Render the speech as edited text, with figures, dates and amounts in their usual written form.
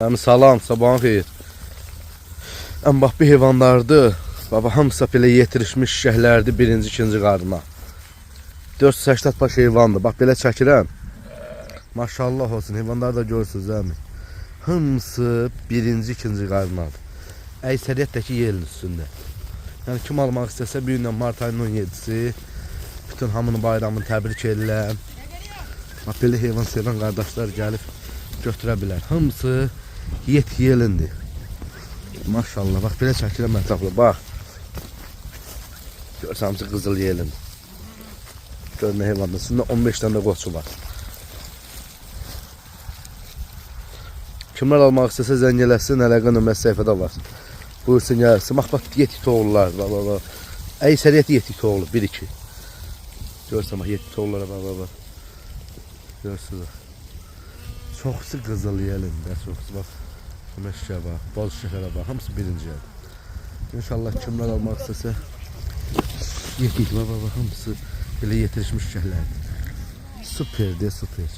Yani salam, sabahın xeyir. Bax, bir heyvanlardır. Baba, hamısı belə yetirişmiş şəhlərdir birinci, ikinci qarına. 480 baş heyvandır. Bax, belə çəkirəm. Maşallah olsun, heyvanları da görürsünüz, əmi. Hamısı birinci, ikinci qarınadır. Əksəriyyətdəki yerin üstündə. Yəni, kim almaq istəsə, bir gündən mart ayının 17-si, bütün hamının bayramını təbrik edirəm. Bax, belə heyvan sevən qardaşlar gəlib götürə bilər. Hamısı yet yelindir. Maşallah, bax, belə çəkirəm ətraflı, bax. Görsən, hamısı qızıl yelindir. Görünə heyvandır. Üstündə 15 dənə qoçu var. Kimlər almaq istəsə zəng eləsin, əlaqə nömrəsi səhifədə var. Buyursun, gəlsin. Bax, yetik oğullar. Əksəriyyət yetik oğlu, 1-2. Görsən, bax, yetik oğullara, bax. Görürsünüz. Çoxsu qızıl yelindir, çoxsu, bax. Məşkə bax, boz şəkərə bax, hamısı birinci yerdir. İnşallah kimlər almaq istəsə, yetik, bax, hamısı belə yetirişmiş şəhərlərdir. Süperdir, süper.